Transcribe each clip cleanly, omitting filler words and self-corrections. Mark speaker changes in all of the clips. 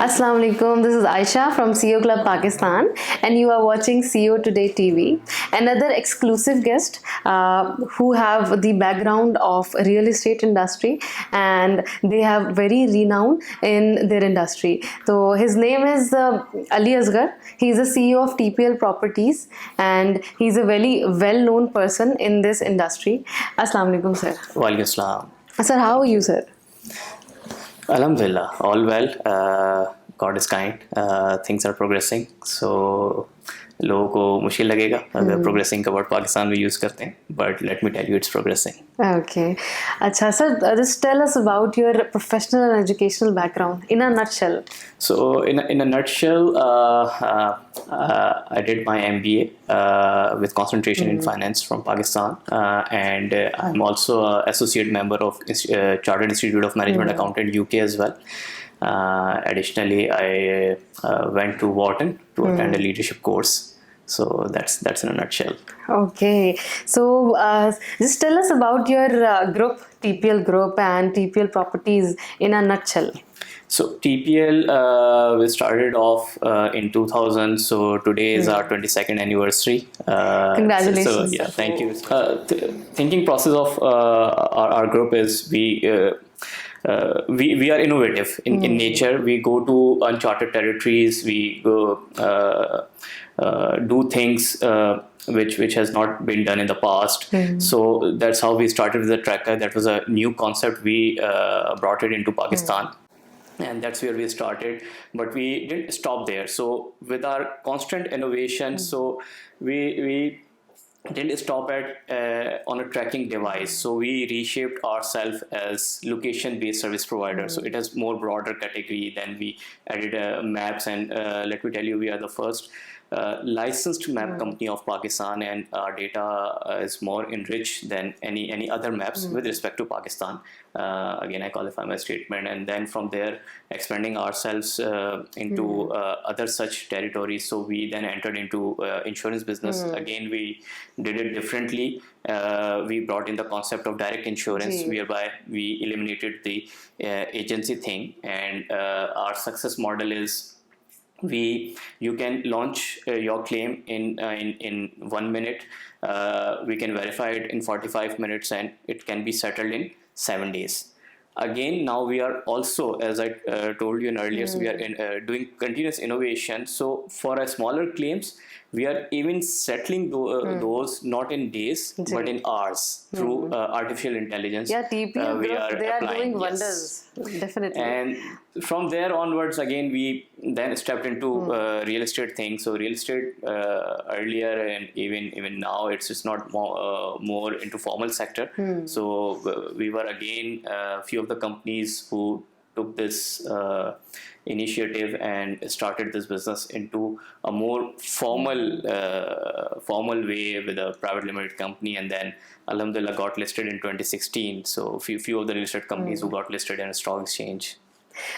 Speaker 1: Assalamu alaikum. This is Aisha from CEO Club Pakistan, and you are watching CEO Today TV. Another exclusive guest who have the background of real estate industry, and they have very renowned in their industry. So his name is Ali Asgher. He is the CEO of TPL Properties, and he's a very well-known person in this industry. Assalamu alaikum, sir.
Speaker 2: Walaikum Assalam.
Speaker 1: Sir, how are you, sir?
Speaker 2: Alhamdulillah, all well. God is kind. Things are progressing. So लोगों को मुश्किल लगेगा अगर progressing का word Pakistan में use करते हैं, but let me tell you it's progressing.
Speaker 1: Okay. Acha, sir, just tell us about your professional and educational background in a nutshell.
Speaker 2: So in a nutshell, I did my MBA with concentration in finance from Pakistan, and I'm also an associate member of Chartered Institute of Management Accountant UK as well. Additionally, I went to Wharton to attend a leadership course. So that's in a nutshell.
Speaker 1: Okay. So just tell us about your group, TPL Group and TPL Properties in a nutshell.
Speaker 2: So TPL, we started off in 2000. So today is our 22nd anniversary.
Speaker 1: Congratulations.
Speaker 2: So yeah, thank you. Thinking process of our group is we are innovative in nature. We go to uncharted territories. We go do things which has not been done in the past. So that's how we started with the tracker. That was a new concept. We brought it into Pakistan. And that's where we started, but we didn't stop there. So with our constant innovation, so we didn't stop at on a tracking device. So we reshaped ourselves as location-based service provider. So it has more broader category. Then we added maps, and let me tell you, we are the first licensed map company of Pakistan, and our data is more enriched than any other maps with respect to Pakistan. Again, I qualify my statement, and then from there expanding ourselves into other such territories. So we then entered into insurance business. Again, we did it differently. We brought in the concept of direct insurance, whereby we eliminated the agency thing, and our success model is you can launch your claim in 1 minute. We can verify it in 45 minutes, and it can be settled in 7 days. Again, now we are also, as I told you in earlier, so we are doing continuous innovation. So for a smaller claims, we are even settling those not in days but in hours through artificial intelligence.
Speaker 1: Yeah, TPL Group, they are doing wonders. Definitely.
Speaker 2: And from there onwards, again, we then stepped into real estate things. So real estate earlier and even now, it's just not more into formal sector. So we were again a few of the companies who took this initiative and started this business into a more formal way with a private limited company, and then alhamdulillah got listed in 2016. So few of the real estate companies who got listed in a stock exchange.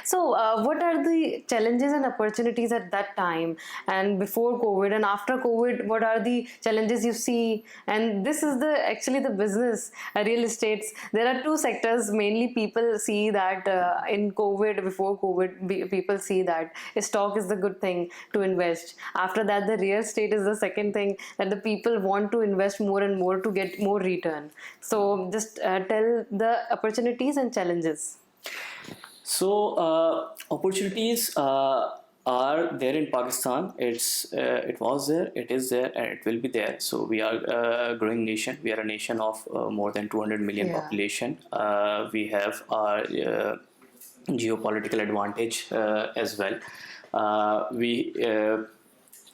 Speaker 1: So what are the challenges and opportunities at that time, and before COVID and after COVID, what are the challenges you see? And this is actually the business, real estates. There are two sectors mainly. People see that in COVID, before COVID, people see that stock is the good thing to invest. After that, the real estate is the second thing that the people want to invest more and more to get more return. So just tell the opportunities and challenges.
Speaker 2: So opportunities are there in Pakistan. It was there, it is there, and it will be there. So we are a growing nation. We are a nation of more than 200 million population. We have our geopolitical advantage as well.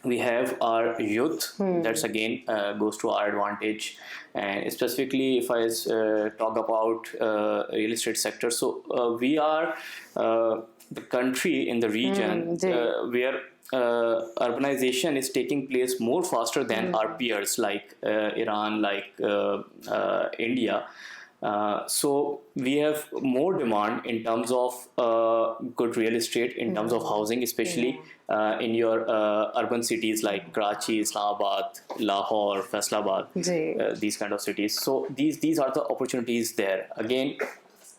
Speaker 2: We have our youth. That's again goes to our advantage. And specifically, if I talk about real estate sector, so we are the country in the region where urbanization is taking place more faster than our peers like Iran, like India. So we have more demand in terms of good real estate, in terms of housing, especially in your urban cities like Karachi, Islamabad, Lahore, Faisalabad, these kind of cities. So these are the opportunities there. Again,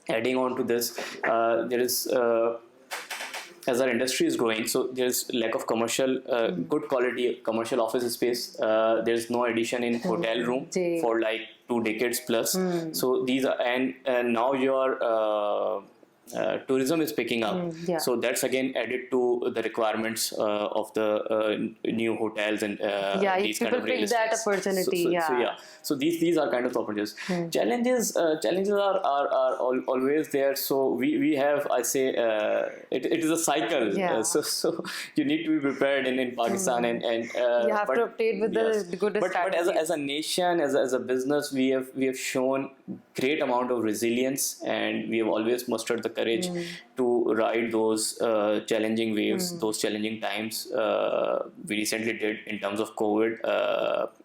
Speaker 2: adding on to this, there is as our industry is growing, so there's lack of commercial, good quality commercial office space. There's no addition in hotel room for like 2 decades plus. So these are, and now your tourism is picking up. So that's again added to the requirements of the new hotels and these kind
Speaker 1: people
Speaker 2: of real
Speaker 1: pick that
Speaker 2: estates.
Speaker 1: opportunity.
Speaker 2: So these are kind of the opportunities. Challenges are always there. So we have, I say, it is a cycle. So you need to be prepared in Pakistan, and
Speaker 1: you have to update with the good strategies.
Speaker 2: But as a nation, as a business, we have shown great amount of resilience, and we have always mustered the courage to ride those challenging waves, those challenging times. We recently did in terms of COVID.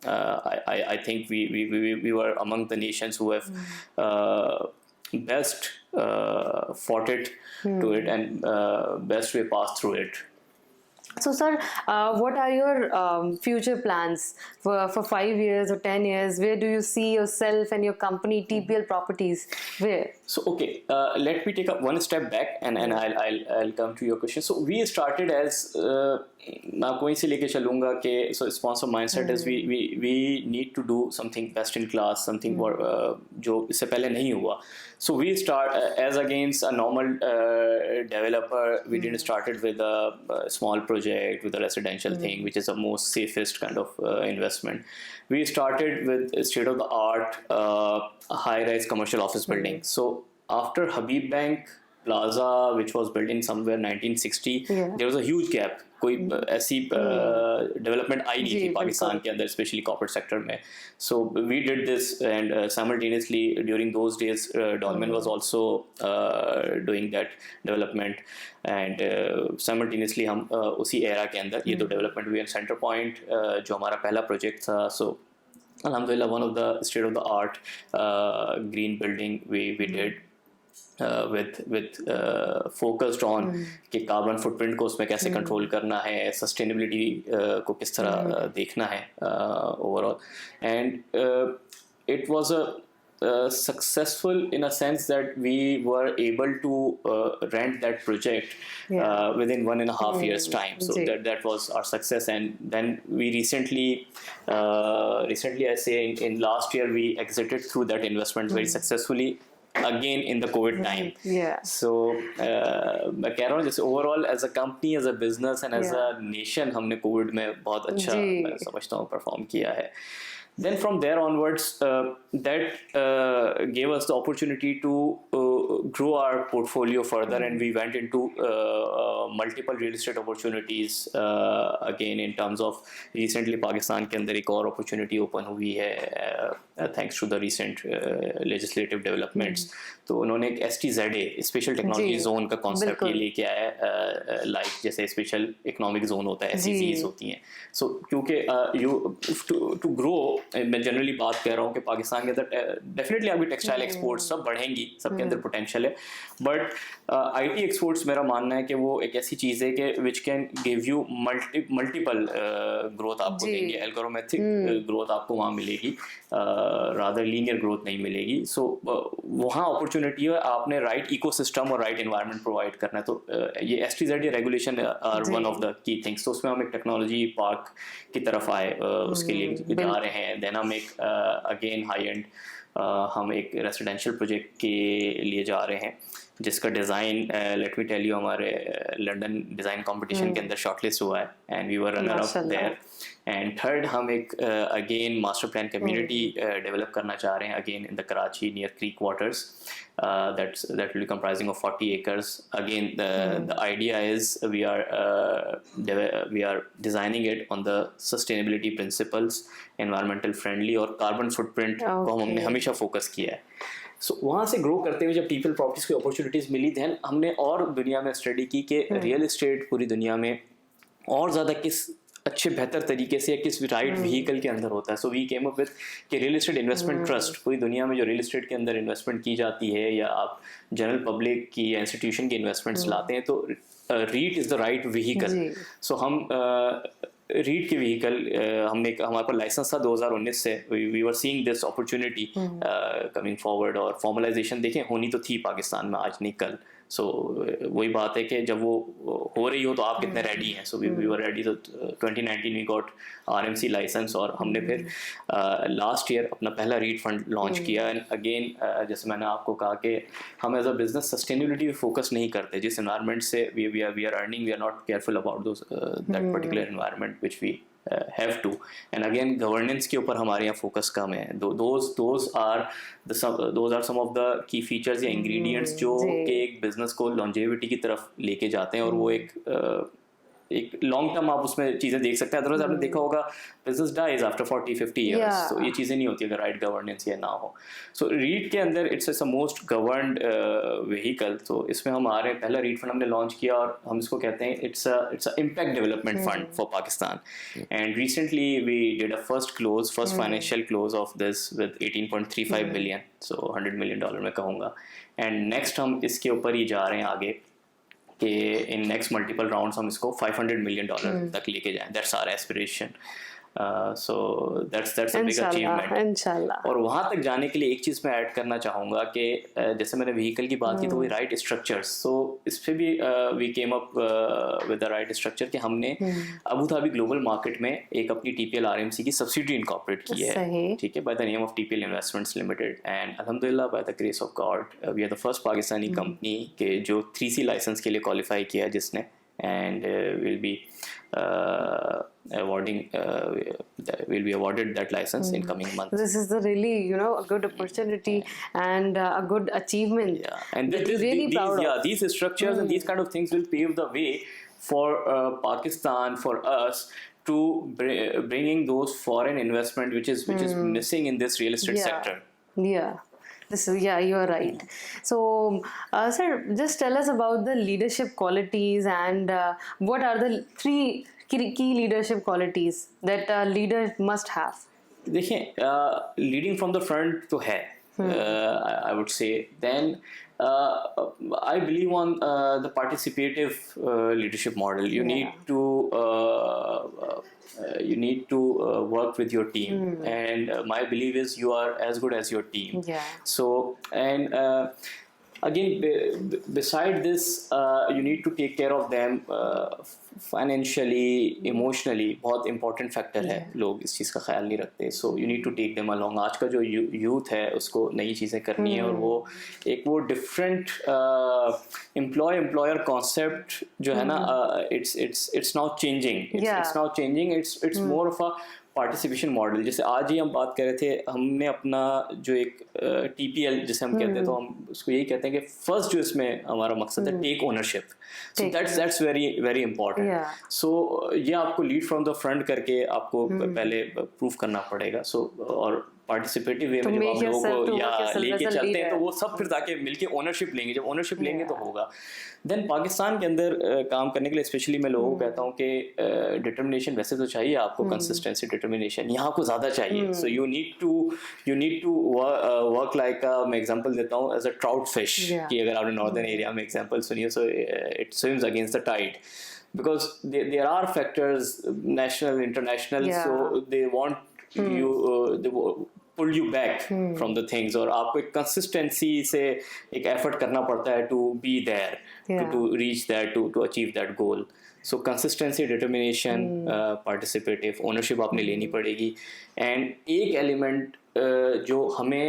Speaker 2: I think we were among the nations who have best fought it to it, and best way passed through it.
Speaker 1: So, sir, what are your future plans for 5 years or 10 years? Where do you see yourself and your company, TPL Properties? Where?
Speaker 2: So, okay, let me take one step back, and I'll come to your question. So, we started as मैं आपको वहीं से लेके चलूँगा कि so sponsor mindset is we need to do something best in class, something जो इससे पहले नहीं हुआ. So we start as against a normal developer. We didn't started with a small project with a residential thing, which is the most safest kind of investment. We started with state of the art high-rise commercial office building. So after Habib Bank Plaza, which was built in somewhere 1960, there was a huge gap. कोई ऐसी development आई नहीं थी पाकिस्तान के अंदर, specially corporate sector में. So we did this, and simultaneously during those days Dolmen was also doing that development, and simultaneously हम उसी era के अंदर ये दो डेवलपमेंट हुए. सेंटर पॉइंट जो हमारा पहला प्रोजेक्ट था, सो alhamdulillah one of the state of the art green building we did with focused on कि कार्बन फुटप्रिंट को उसमें कैसे कंट्रोल करना है, सस्टेनेबिलिटी को किस तरह देखना है overall. And it was successful in a sense that we were able to rent that project within 1.5 years time. So that was our success. And then we recently I say in last year we exited through that investment very successfully, again in the COVID time. So मैं कह रहा हूँ जैसे overall as a company, as a business and as a nation हमने COVID में बहुत अच्छा मैं समझता हूँ perform किया है. Then from there onwards, that gave us the opportunity to grow our portfolio further, and we went into multiple real estate opportunities. Again, in terms of recently, Pakistan के अंदर एक और opportunity open हुई है thanks to the recent legislative developments. तो उन्होंने एक STZA special technology zone का कॉन्सेप्ट ये लेके आया है, लाइक जैसे स्पेशल इकोनॉमिक जोन होता है, SEZs होती हैं. सो क्योंकि यू टू ग्रो, मैं जनरली बात कर रहा हूँ कि पाकिस्तान के अंदर डेफिनेटली अभी टेक्सटाइल एक्सपोर्ट्स सब बढ़ेंगी, सबके अंदर पोटेंशियल है, बट IT एक्सपोर्ट्स मेरा मानना है कि वो एक ऐसी चीज़ है कि which can give you multiple growth आपको देंगे, एल्गोरिथमिक ग्रोथ आपको वहाँ मिलेगी, रादर लीनियर ग्रोथ नहीं मिलेगी. सो वहाँ अपॉर्चुनिटी है, आपने राइट इकोसिस्टम और राइट एनवायरनमेंट प्रोवाइड करना है. तो ये STZA regulation are one of the key things. तो उसमें हम एक टेक्नोलॉजी पार्क की तरफ आए, उसके लिए जा रहे हैं. देन हम एक अगेन हाई एंड हम एक रेसिडेंशियल प्रोजेक्ट के लिए जा रहे हैं जिसका design let me tell you हमारे लंदन डिज़ाइन कंपटीशन के अंदर शॉर्टलिस्ट हुआ है, and we were runner up there. And third हम एक again master plan community develop करना चाह रहे हैं, again in the Karachi near creek waters. that will be comprising of 40 acres. Again, the idea is we are designing it on the sustainability principles, environmental friendly और carbon footprint को हमने हमेशा focus किया है. सो वहाँ से ग्रो करते हुए जब टीपीएल प्रॉपर्टीज की अपॉर्चुनिटीज़ मिली, दैन हमने और दुनिया में स्टडी की कि रियल एस्टेट पूरी दुनिया में और ज़्यादा किस अच्छे बेहतर तरीके से या किस राइट व्हीकल के अंदर होता है. So we came up with कि रियल एस्टेट इन्वेस्टमेंट ट्रस्ट, पूरी दुनिया में जो रियल एस्टेट के अंदर इन्वेस्टमेंट की जाती है या आप जनरल पब्लिक की या इंस्टीट्यूशन की इन्वेस्टमेंट्स लाते हैं, तो REIT is the right vehicle. So हम रीट के व्हीकल हमने हमारे पास लाइसेंस था 2019 से. We were seeing this opportunity coming forward, और फॉर्मलाइजेशन देखें होनी तो थी पाकिस्तान में, आज नहीं कल सो वही बात है कि जब वो हो रही हो तो आप कितने रेडी हैं. So we were ready. तो 2019 वी गॉट RMC लाइसेंस और हमने फिर लास्ट ईयर अपना पहला रीड फंड लॉन्च किया. एंड अगेन जैसे मैंने आपको कहा कि हम एज अ बिजनेस सस्टेनेबिलिटी पे फोकस नहीं करते. जिस एनवायरनमेंट से we are earning, we are not careful about that particular environment which we have to. And again governance के ऊपर हमारे यहाँ फोकस कम है. those are some of the key features या ingredients जो कि एक बिजनेस को longevity की तरफ लेके जाते हैं. और वो एक लॉन्ग टर्म आप उसमें चीजें देख सकते हैं. अदरवाइज आपने देखा होगा बिजनेस डाइज आफ्टर 40-50 ईयर्स. तो ये चीजें नहीं होती अगर राइट गवर्नेंस या ना हो. सो रीट के अंदर it's a most governed vehicle. तो इसमें हम आ रहे हैं. पहला रीट फंड हमने लॉन्च किया और हम इसको कहते हैं it's a impact development fund for Pakistan. And recently we did a first financial close of this with 18.35 billion. So $100 million मैं कहूँगा. एंड नेक्स्ट हम इसके ऊपर ही जा रहे हैं आगे कि इन नेक्स्ट मल्टीपल राउंड्स हम इसको $500 मिलियन तक लेके जाएं. That's our aspiration. So that's a big achievement इंशाल्लाह. और वहाँ तक जाने के लिए एक चीज़ मैं ऐड करना चाहूँगा कि जैसे मैंने व्हीकल की बात की तो वही राइट स्ट्रक्चर्स. सो इस पर भी we came up with the right structure कि हमने अबू धाबी ग्लोबल मार्केट में एक अपनी TPL RMC की सब्सिडरी इनकॉर्पोरेट की है. ठीक है, by the name of TPL investments limited. And अल्हम्दुलिल्लाह by the grace of God we are the first Pakistani company के जो 3C लाइसेंस के लिए क्वालिफाई किया है जिसने. And we'll be awarded that license in coming months.
Speaker 1: This is the really a good opportunity and a good achievement.
Speaker 2: Yeah, and these structures and these kind of things will pave the way for Pakistan, for us to bringing those foreign investment which is missing in this real estate sector.
Speaker 1: Yeah. You are right. So, sir, just tell us about the leadership qualities and what are the 3 key leadership qualities that a leader must have.
Speaker 2: देखिए, leading from the front तो है. I would say. Then I believe on the participative leadership model. You need to work with your team, and my belief is you are as good as your team. So and again beside this you need to take care of them financially, emotionally. बहुत important factor है. लोग इस चीज़ का ख्याल नहीं रखते. So you need to take them along. आज का जो यूथ है उसको नई चीज़ें करनी है. और वो डिफरेंट एम्प्लॉयर कॉन्सेप्ट जो है ना, it's now changing. It's more of a participation model. जैसे आज ही हम बात कर रहे थे, हमने अपना जो एक TPL जिसे हम कहते हैं तो हम उसको यही कहते हैं कि फर्स्ट जो इसमें हमारा मकसद है take ownership. So that's very very important. So ये आपको लीड फ्रॉम द फ्रंट करके आपको पहले प्रूव करना पड़ेगा. सो और पार्टिसिपेटिव वे में जब आप लोगों को या लेके चलते हैं तो वो सब फिर जाके मिलके ओनरशिप लेंगे. जब ओनरशिप लेंगे तो होगा. देन पाकिस्तान के अंदर काम करने के लिए स्पेशली मैं लोगों को कहता हूँ कि डिटर्मिनेशन वैसे तो चाहिए आपको, कंसिस्टेंसी, डिटर्मिनेशन यहाँ आपको ज़्यादा चाहिए. So you need to work like मैं एग्जांपल देता हूँ एज अ ट्राउट फिश कि अगर आपने नॉर्दर्न एरिया में एग्जांपल सुनिए. So it swims against the tide because there are factors, national, international, so they want you they pull you back from the things. और आपको एक consistency से एक effort करना पड़ता है to be there, to reach that, to achieve that goal. So consistency, determination, participative, ownership आपने लेनी पड़ेगी. And एक element जो हमें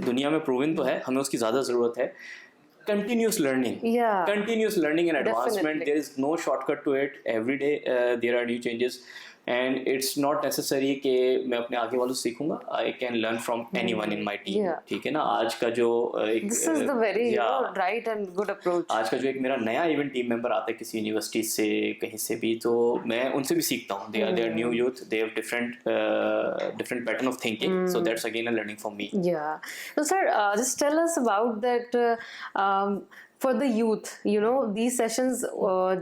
Speaker 2: दुनिया में proven तो है, हमें उसकी ज़्यादा ज़रूरत है. Continuous learning and advancement. There is no shortcut to it. Every day there are new changes, and it's not necessary कि मैं अपने आगे वालों से सीखूंगा. I can learn from anyone in my team. ठीक है ना. आज का जो
Speaker 1: this is the very right and good approach.
Speaker 2: आज का जो एक मेरा नया इवन टीम मेंबर आता है किसी यूनिवर्सिटी से कहीं से भी, तो मैं उनसे भी सीखता हूँ. they are new youth, they have different pattern of thinking. So that's again a learning for me.
Speaker 1: So sir, just tell us about that. For the youth, these sessions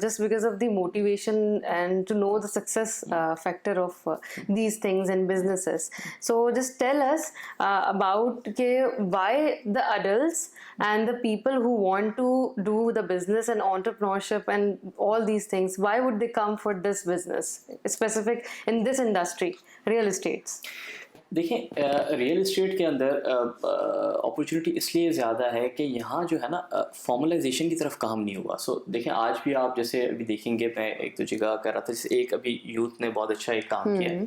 Speaker 1: just because of the motivation and to know the success factor of these things in businesses. So just tell us about why the adults and the people who want to do the business and entrepreneurship and all these things, why would they come for this business, specific in this industry, real estates?
Speaker 2: देखें real estate के अंदर opportunity इसलिए ज़्यादा है कि यहाँ जो है ना फॉर्मलाइजेशन की तरफ काम नहीं हुआ। सो देखें आज भी आप जैसे अभी देखेंगे, मैं एक दो जगह कर रहा था, जैसे एक अभी यूथ ने बहुत अच्छा एक काम किया है,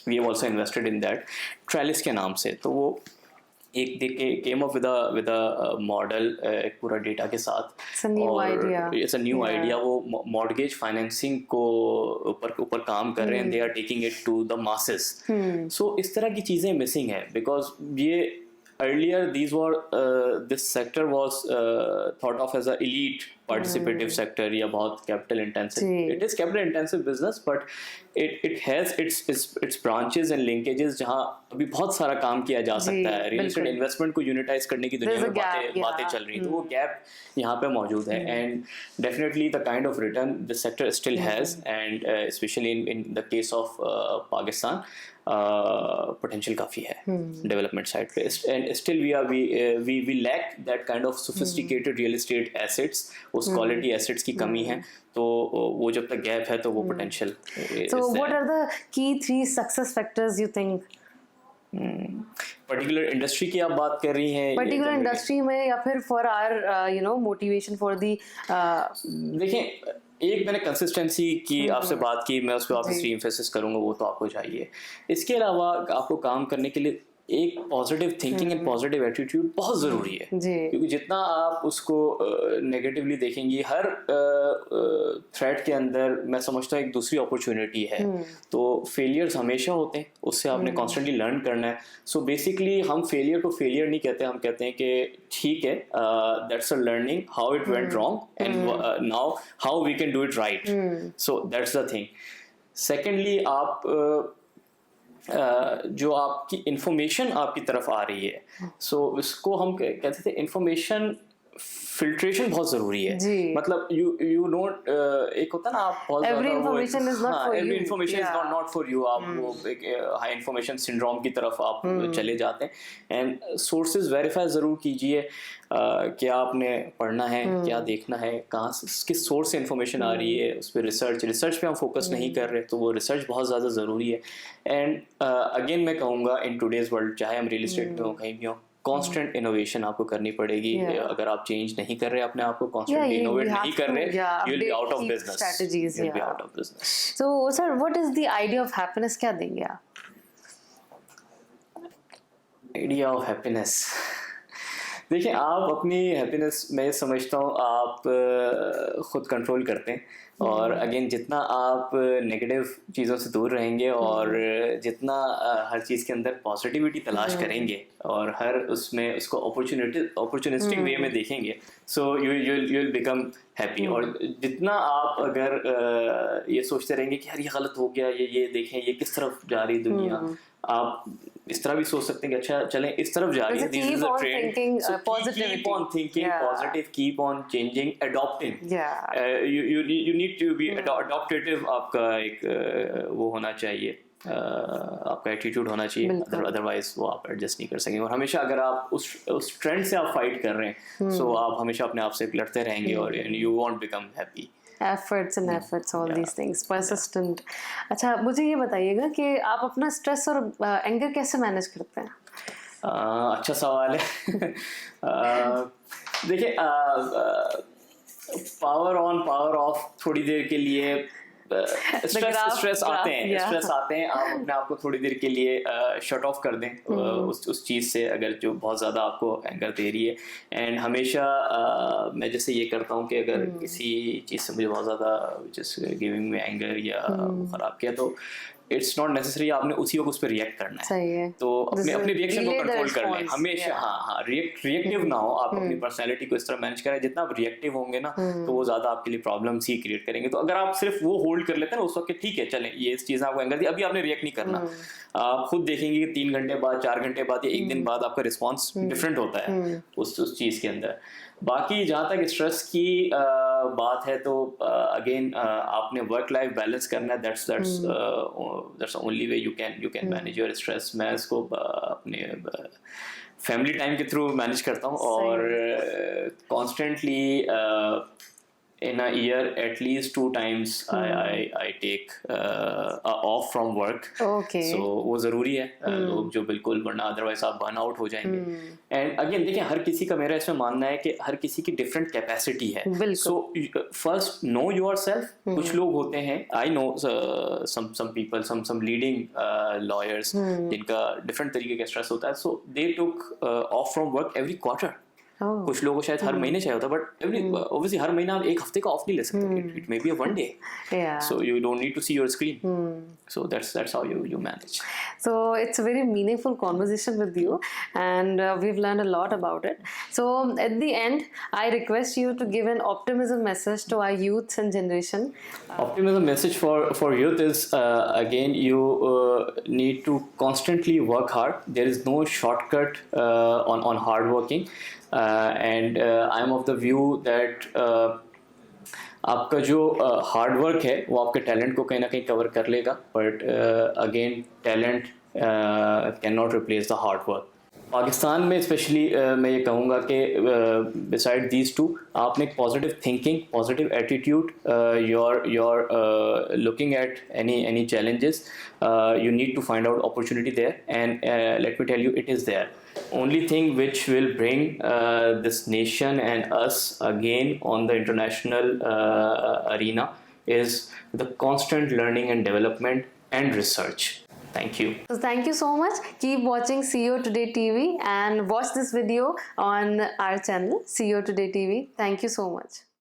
Speaker 2: we have also invested in that, Trellis के नाम से। तो वो एक देख के came up with a model, एक पूरा डेटा के साथ,
Speaker 1: It's a new idea.
Speaker 2: It's a new
Speaker 1: Yeah.
Speaker 2: Idea. वो मॉर्गेज फाइनेंसिंग को ऊपर ऊपर काम कर रहे हैं, they are taking it to the masses. So इस तरह की चीज़ें मिसिंग है, बिकॉज ये earlier this sector was thought of as a elite participative sector, या बहुत capital intensive. It is capital intensive business, but it has its branches and linkages जहाँ अभी बहुत सारा काम किया जा सकता है। रियल एस्टेट इन्वेस्टमेंट को यूनिटाइज करने की दुनिया में बातें चल रही हैं, तो वो गैप यहाँ पे मौजूद है। And definitely the kind of return the sector still has, and specially in the case of Pakistan potential काफ़ी है डेवलपमेंट साइड पे। And still we lack that kind of sophisticated real estate assets, उस quality assets की कमी है। तो वो जब तक गैप है तो वो potential.
Speaker 1: So what are the key 3 success factors you think?
Speaker 2: Particular industry की आप बात कर रही हैं?
Speaker 1: पर्टिकुलर इंडस्ट्री में या फिर for our motivation for the.
Speaker 2: देखें, एक मैंने कंसिस्टेंसी की आपसे बात की, मैं उस पर वापस रीइंफोसिस करूंगा, वो तो आपको चाहिए। इसके अलावा आपको काम करने के लिए एक positive thinking and positive attitude बहुत ज़रूरी है, क्योंकि जितना आप उसको नेगेटिवली देखेंगे, हर थ्रेट के अंदर मैं समझता हूँ एक दूसरी अपॉर्चुनिटी है। तो फेलियर्स हमेशा होते हैं, उससे आपने कॉन्स्टेंटली लर्न करना है। सो बेसिकली हम फेलियर को फेलियर नहीं कहते, हम कहते हैं कि ठीक है, that's a learning how it went wrong and now how we can do it right. So that's the thing. Secondly, आप जो आपकी इंफॉर्मेशन आपकी तरफ आ रही है, सो इसको हम कहते थे इंफॉर्मेशन फिल्ट्रेशन बहुत जरूरी है। मतलब यू नोट, एक होता है ना, आप बहुत
Speaker 1: every information is not for you,
Speaker 2: every information is not for you. आप वो एक हाई इंफॉर्मेशन सिंड्रोम की तरफ आप चले जाते हैं। एंड सोर्सेज वेरीफाई जरूर कीजिए, क्या आपने पढ़ना है, क्या देखना है, कहाँ से किस सोर्स से इंफॉर्मेशन आ रही है, उस पर रिसर्च पे हम फोकस नहीं कर रहे, तो वो रिसर्च बहुत ज़्यादा ज़रूरी है। एंड अगेन मैं कहूँगा, इन टूडेज वर्ल्ड, चाहे हम रियल एस्टेट में हो, कहीं भी हो, कांस्टेंट इनोवेशन आपको करनी पड़ेगी। अगर आप चेंज नहीं कर रहे अपने आप को, कांस्टेंटली इनोवेट नहीं कर रहे, you will be out of business, you will be out of business.
Speaker 1: So sir, what is the idea of happiness? क्या देंगे आप?
Speaker 2: आइडिया ऑफ हैप्पीनेस, देखिए, आप अपनी हैप्पीनेस, मैं समझता हूँ आप खुद कंट्रोल करते हैं। और अगेन, जितना आप नेगेटिव चीज़ों से दूर रहेंगे और जितना हर चीज़ के अंदर पॉजिटिविटी तलाश करेंगे और हर उसमें उसको अपॉर्चुनिस्टिक वे में देखेंगे, so you will become happy. और जितना आप अगर ये सोचते रहेंगे कि यार ये गलत हो गया, ये देखें ये किस तरफ जा रही दुनिया, आप इस तरह भी सोच सकते हैं कि अच्छा चलें इस तरफ जा रही है, this is a trend, keep on thinking positive, keep on changing, adopting. You need to be adaptive. आपका एक वो होना चाहिए, आपका एटीट्यूड होना चाहिए, अदरवाइज वो आप एडजस्ट नहीं कर सकेंगे। और हमेशा अगर आप उस ट्रेंड से आप फाइट कर रहे हैं, सो आप हमेशा अपने आप से लड़ते रहेंगे और you want become happy.
Speaker 1: Efforts and efforts, all these things, persistent. अच्छा, मुझे ये बताइएगा कि आप अपना स्ट्रेस और एंगर कैसे मैनेज करते हैं?
Speaker 2: अच्छा सवाल है। देखिए, पावर ऑन पावर ऑफ थोड़ी देर के लिए स्ट्रेस आते हैं, आप अपने आप को थोड़ी देर के लिए शट ऑफ कर दें उस चीज़ से, अगर जो बहुत ज़्यादा आपको एंगर दे रही है। एंड हमेशा मैं जैसे ये करता हूँ कि अगर किसी चीज़ से मुझे बहुत ज़्यादा जैसे गिविंग में एंगर या ख़राब किया, तो इट्स नॉट नेसेसरी आपने उसी वक्त उस पर रिएक्ट करना है।
Speaker 1: सही है।
Speaker 2: तो अपने रिएक्शन को कंट्रोल कर लें हमेशा। हाँ, रिएक्टिव ना हो, आप अपनी पर्सनैलिटी को इस तरह मैनेज करें। जितना आप रिएक्टिव होंगे ना, तो वो ज्यादा आपके लिए प्रॉब्लम्स ही क्रिएट करेंगे। तो अगर आप सिर्फ वो होल्ड कर लेते हैं ना उस वक्त, ठीक है चलें ये इस चीज़ आपको एंगर दी, अभी आपने रिएक्ट नहीं करना। आप खुद देखेंगे कि 3 घंटे बाद, 4 घंटे बाद या 1 दिन बाद आपका रिस्पॉन्स डिफरेंट होता है उस चीज़ के अंदर। बाकी जहाँ तक स्ट्रेस की बात है, तो अगेन आपने वर्क लाइफ बैलेंस करना है। That's only way you can manage your stress. मैं इसको अपने फैमिली टाइम के थ्रू मैनेज करता हूँ और constantly in a year at least 2 times I take off from work.
Speaker 1: Okay.
Speaker 2: So वो ज़रूरी है लोग जो बिल्कुल, वरना अदरवाइज आप बर्न आउट हो जाएंगे. एंड अगेन देखिए, हर किसी का, मेरा इसमें मानना है कि हर किसी की डिफरेंट कैपेसिटी है. So first know yourself. कुछ लोग होते हैं, I know some people, some leading lawyers जिनका डिफरेंट तरीके का स्ट्रेस होता है. So they took off from work every quarter. कुछ लोगों को शायद हर महीने चाहिए होता है, बट ऑब्वियसली हर महीना आप एक हफ्ते का ऑफ नहीं ले सकते. It may be a one day, so you don't need to see your screen. So that's how you manage.
Speaker 1: So it's a very meaningful conversation with you, and we've learned a lot about it. So at the end, I request you to give an optimism message to our youth and generation.
Speaker 2: Optimism message for youth is, again, you need to constantly work hard. There is no shortcut on hard working, and I'm of the view that आपका जो hard work है वो आपके talent को कहीं ना कहीं cover कर लेगा, but again talent can not replace the hard work. Pakistan में स्पेशली मैं ये कहूँगा कि बिसाइड दीज टू, आपने एक positive thinking, positive attitude, your looking at any challenges, you need to find out opportunity there, and let me tell you, it is there. Only thing which will bring this nation and us again on the international arena is the constant learning and development and research. Thank you.
Speaker 1: So thank you so much. Keep watching CEO Today TV and watch this video on our channel CEO Today TV. Thank you so much.